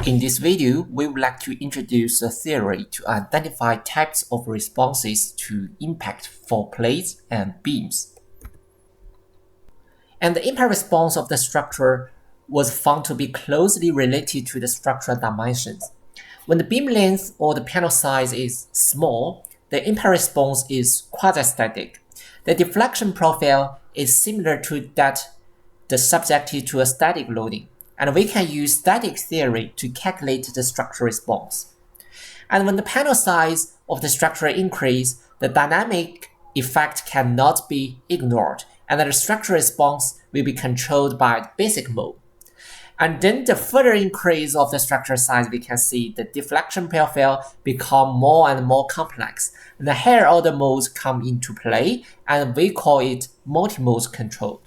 In this video, we would like to introduce a theory to identify types of responses to impact for plates and beams. And the impact response of the structure was found to be closely related to the structural dimensions. When the beam length or the panel size is small, the impact response is quasi-static. The deflection profile is similar to that subjected to a static loading, and we can use static theory to calculate the structural response. And when the panel size of the structure increases, the dynamic effect cannot be ignored, and the structural response will be controlled by the basic mode. And then the further increase of the structure size, we can see the deflection profile become more and more complex, and the higher order modes come into play, and we call it multi-mode control.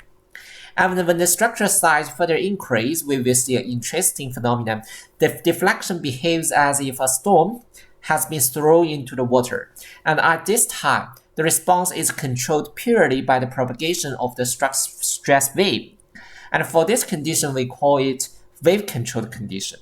And when the structure size further increase, we will see an interesting phenomenon. The deflection behaves as if a stone has been thrown into the water. And at this time, the response is controlled purely by the propagation of the stress wave. And for this condition, we call it wave-controlled condition.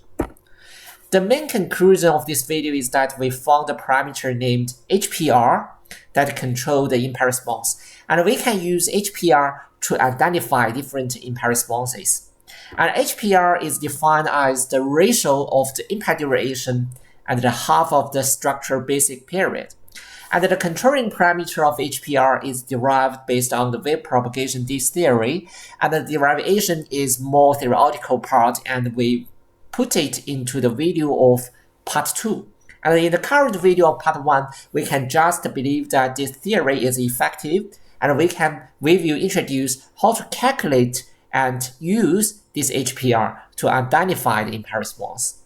The main conclusion of this video is that we found a parameter named HPR that controls the impact response. And we can use HPR to identify different impact responses. And HPR is defined as the ratio of the impact duration and the half of the structure basic period. And the controlling parameter of HPR is derived based on the wave propagation disk theory, and the derivation is more theoretical part, and we put it into the video of part 2. And in the current video of part 1, we can just believe that this theory is effective, and we will introduce how to calculate and use this HPR to identify the impact response.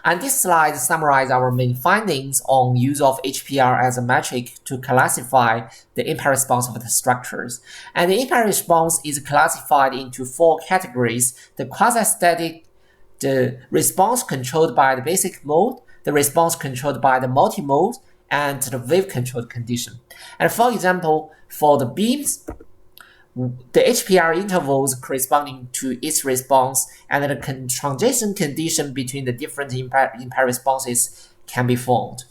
And this slide summarizes our main findings on use of HPR as a metric to classify the impact response of the structures. And the impact response is classified into 4 categories: the quasi-static, the response controlled by the basic mode, the response controlled by the multi-mode, and the wave-controlled condition. And for example, for the beams, the HPR intervals corresponding to its response and the transition condition between the different impact responses can be found.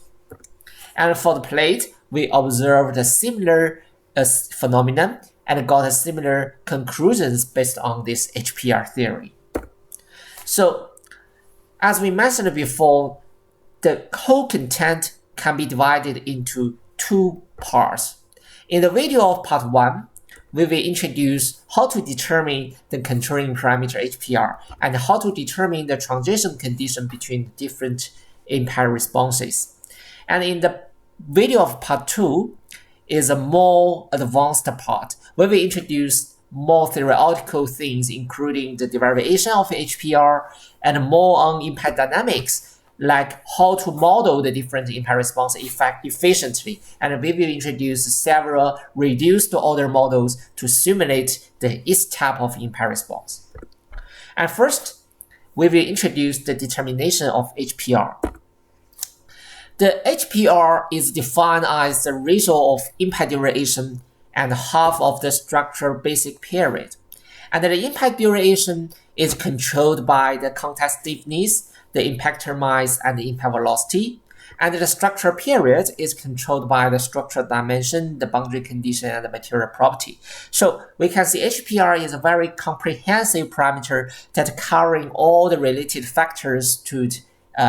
And for the plate, we observed a similar phenomenon and got similar conclusions based on this HPR theory. So, as we mentioned before, the whole content can be divided into 2 parts. In the video of part 1, we will introduce how to determine the controlling parameter HPR and how to determine the transition condition between different impact responses. And in the video of part 2 is a more advanced part. We will introduce more theoretical things, including the derivation of HPR and more on impact dynamics, like how to model the different impact response effect efficiently. And we will introduce several reduced order models to simulate each type of impact response. And first, we will introduce the determination of HPR. The HPR is defined as the ratio of impact duration and half of the structure basic period. And the impact duration is controlled by the contact stiffness, the impactor mass, and the impact velocity. And the structure period is controlled by the structural dimension, the boundary condition, and the material property. So we can see HPR is a very comprehensive parameter that covering all the related factors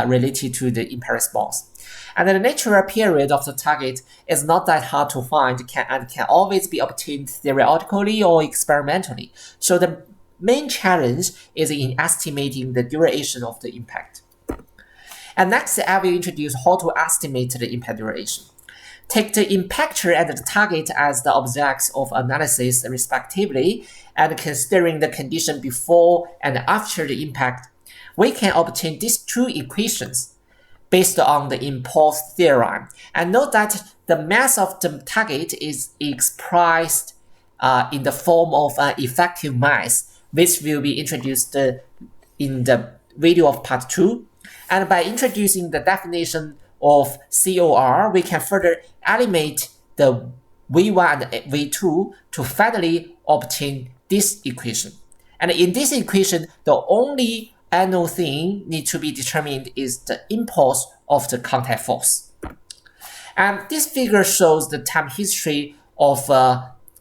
related to the impact response. And the natural period of the target is not that hard to find and can always be obtained theoretically or experimentally. So the main challenge is in estimating the duration of the impact. And next, I will introduce how to estimate the impact duration. Take the impactor and the target as the objects of analysis respectively, and considering the condition before and after the impact, we can obtain these 2 equations based on the impulse theorem. And note that the mass of the target is expressed in the form of an effective mass, which will be introduced in the video of part 2. And by introducing the definition of COR, we can further eliminate the V1 and V2 to finally obtain this equation. And in this equation, the only another thing need to be determined is the impulse of the contact force. And this figure shows the time history of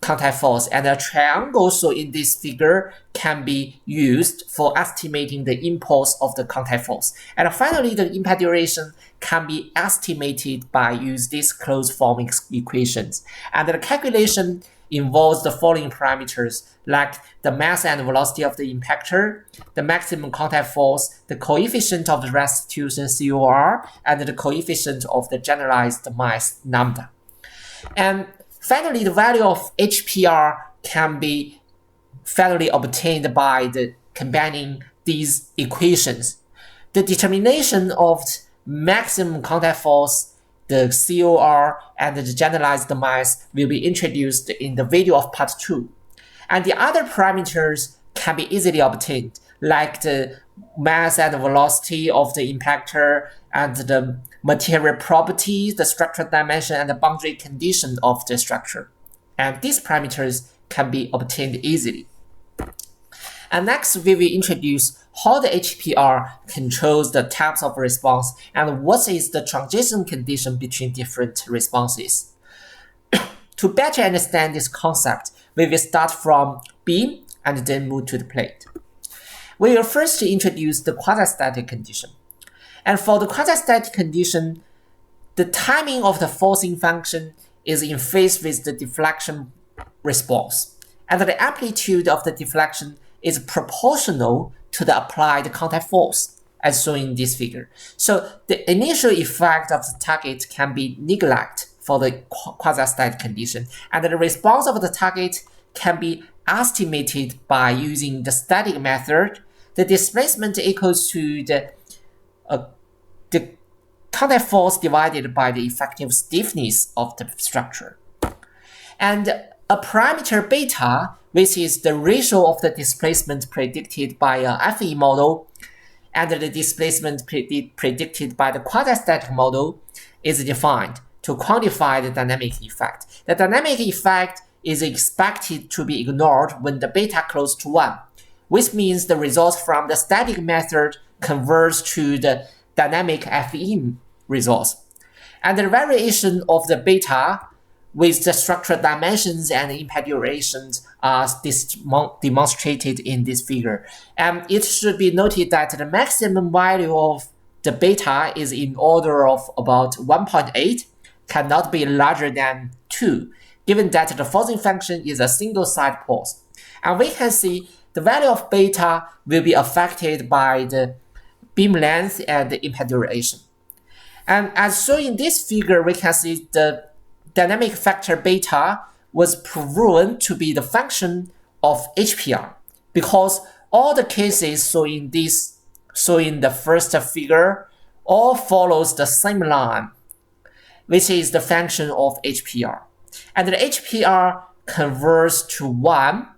contact force, and a triangle shown in this figure can be used for estimating the impulse of the contact force. And finally, the impact duration can be estimated by using these closed form equations. And the calculation involves the following parameters, like the mass and velocity of the impactor, the maximum contact force, the coefficient of the restitution COR, and the coefficient of the generalized mass lambda. And finally, the value of HPR can be finally obtained by combining these equations. The determination of maximum contact force, the COR, and the generalized mass will be introduced in the video of part 2. And the other parameters can be easily obtained, like the mass and velocity of the impactor, and the material properties, the structural dimension, and the boundary condition of the structure. And these parameters can be obtained easily. And next, we will introduce how the HPR controls the types of response and what is the transition condition between different responses. To better understand this concept, we will start from beam and then move to the plate. We will first introduce the quasi-static condition. And for the quasi-static condition, the timing of the forcing function is in phase with the deflection response, and the amplitude of the deflection is proportional to the applied contact force, as shown in this figure. So the initial effect of the target can be neglected for the quasi-static condition, and the response of the target can be estimated by using the static method. The displacement equals to the contact force divided by the effective stiffness of the structure. And a parameter beta, which is the ratio of the displacement predicted by a FE model and the displacement predicted by the quasi-static model, is defined to quantify the dynamic effect. The dynamic effect is expected to be ignored when the beta close to 1, which means the results from the static method converge to the dynamic FE results. And the variation of the beta with the structural dimensions and impact durations are demonstrated in this figure. And it should be noted that the maximum value of the beta is in order of about 1.8, cannot be larger than 2, given that the forcing function is a single side pulse. And we can see the value of beta will be affected by the beam length and the impact duration. And as shown in this figure, we can see the dynamic factor beta was proven to be the function of HPR, because all the cases shown in the first figure all follows the same line, which is the function of HPR. And the HPR converts to 1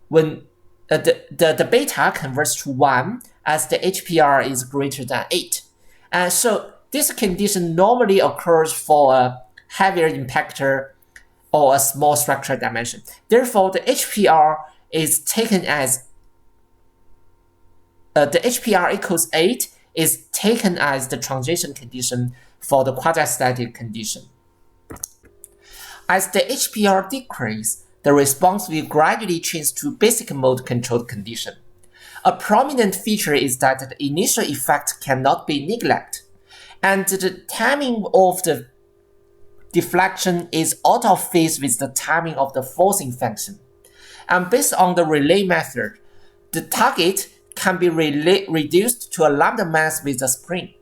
when the beta converts to 1 as the HPR is greater than 8. And so this condition normally occurs for a heavier impactor or a small structural dimension. Therefore, the HPR is taken as the HPR equals 8 is taken as the transition condition for the quasi-static condition. As the HPR decreases, the response will gradually change to basic mode controlled condition. A prominent feature is that the initial effect cannot be neglected, and the timing of the deflection is out of phase with the timing of the forcing function. And based on the relay method, the target can be reduced to a lambda mass with a spring.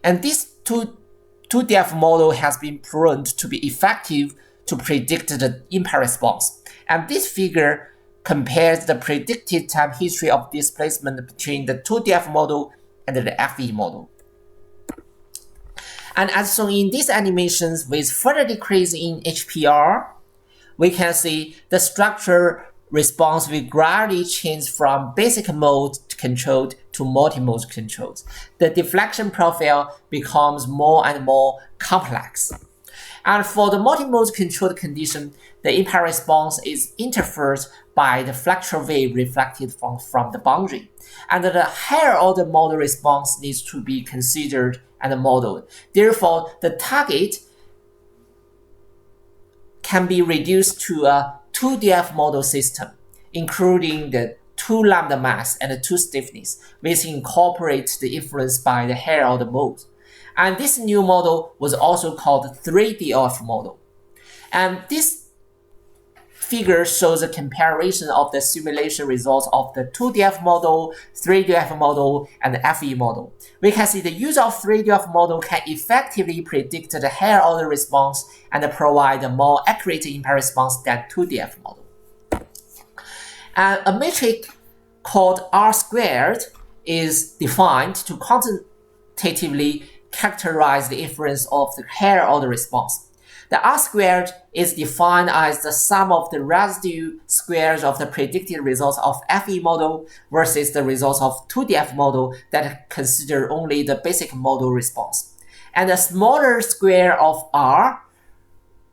And this 2DF model has been proven to be effective to predict the impact response. And this figure compares the predicted time history of displacement between the 2DF model and the FE model. And as shown in these animations, with further decrease in HPR, we can see the structure response will gradually change from basic mode controlled to multi-mode controlled. The deflection profile becomes more and more complex. And for the multi-mode controlled condition, the impact response is interfered by the fractal wave reflected from the boundary. And the higher order model response needs to be considered and modeled. Therefore, the target can be reduced to a 2DF model system, including the 2 lambda mass and the 2 stiffness, which incorporates the influence by the higher order mode. And this new model was also called 3DF model. And this figure shows a comparison of the simulation results of the 2DF model, 3DF model, and the FE model. We can see the use of 3DF model can effectively predict the higher order response and provide a more accurate impact response than 2DF model. And a metric called R squared is defined to quantitatively characterize the influence of the higher order response. The R squared is defined as the sum of the residue squares of the predicted results of FE model versus the results of 2DF model that consider only the basic model response. And the smaller square of R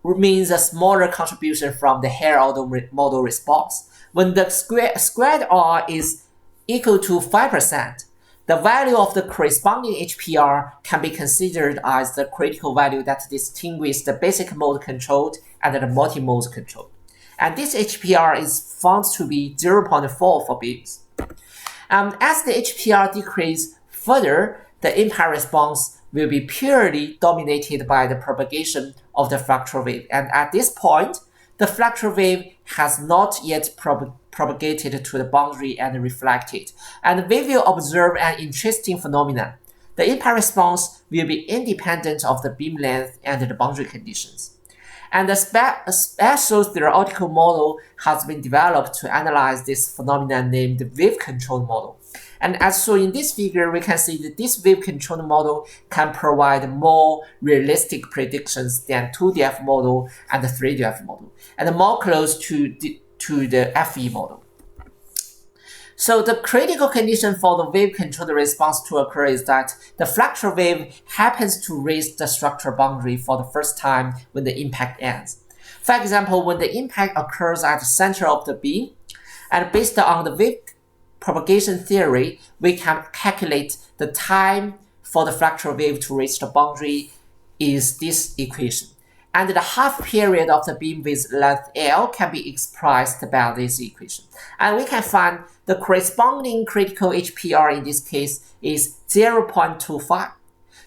means a smaller contribution from the higher order model response. When the squared R is equal to 5%, the value of the corresponding HPR can be considered as the critical value that distinguishes the basic mode controlled and the multi-mode controlled. And this HPR is found to be 0.4 for beams. As the HPR decreases further, the impact response will be purely dominated by the propagation of the fractal wave. And at this point, the fractal wave has not yet propagated to the boundary and reflected. And we will observe an interesting phenomenon. The impact response will be independent of the beam length and the boundary conditions. And a special theoretical model has been developed to analyze this phenomenon named the wave-controlled model. And as shown in this figure, we can see that this wave-controlled model can provide more realistic predictions than 2DF model and the 3DF model, and more close to the FE model. So the critical condition for the wave-controlled response to occur is that the fractal wave happens to reach the structural boundary for the first time when the impact ends. For example, when the impact occurs at the center of the beam, and based on the wave propagation theory, we can calculate the time for the fractal wave to reach the boundary is this equation. And the half period of the beam with length L can be expressed by this equation. And we can find the corresponding critical HPR in this case is 0.25.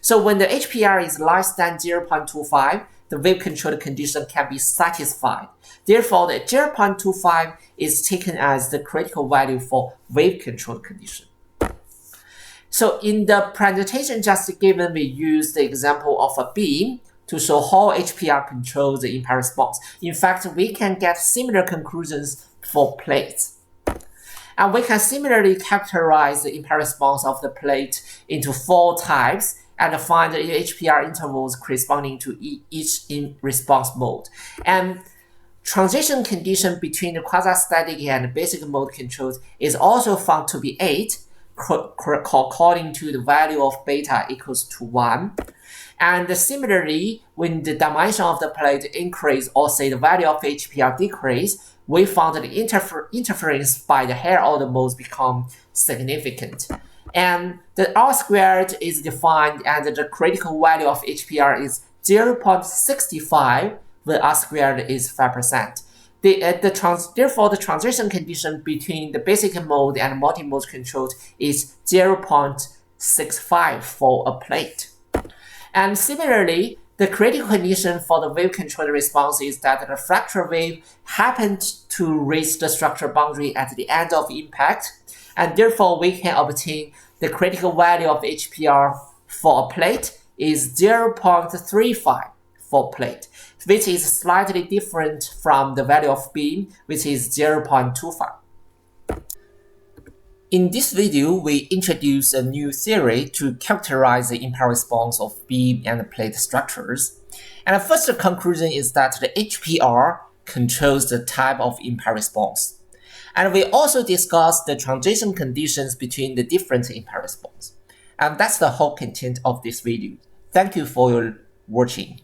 So when the HPR is less than 0.25, the wave-controlled condition can be satisfied. Therefore, the 0.25 is taken as the critical value for wave-controlled condition. So in the presentation just given, we use the example of a beam to show how HPR controls the impact response. In fact, we can get similar conclusions for plates. And we can similarly characterize the impact response of the plate into 4 types and find the HPR intervals corresponding to each in response mode. And transition condition between the quasi-static and basic mode controls is also found to be 8, according to the value of beta equals to 1. And similarly, when the dimension of the plate increase or say the value of HPR decrease, we found that the interference by the higher order modes become significant. And the R squared is defined and the critical value of HPR is 0.65 when R squared is 5%. Therefore, the transition condition between the basic mode and multi-mode control is 0.65 for a plate. And similarly, the critical condition for the wave-controlled response is that the fractal wave happened to reach the structural boundary at the end of impact, and therefore we can obtain the critical value of HPR for a plate is 0.35 for plate, which is slightly different from the value of beam, which is 0.25. In this video, we introduce a new theory to characterize the impact response of beam and plate structures. And the first conclusion is that the HPR controls the type of impact response. And we also discuss the transition conditions between the different impact response. And that's the whole content of this video. Thank you for your watching.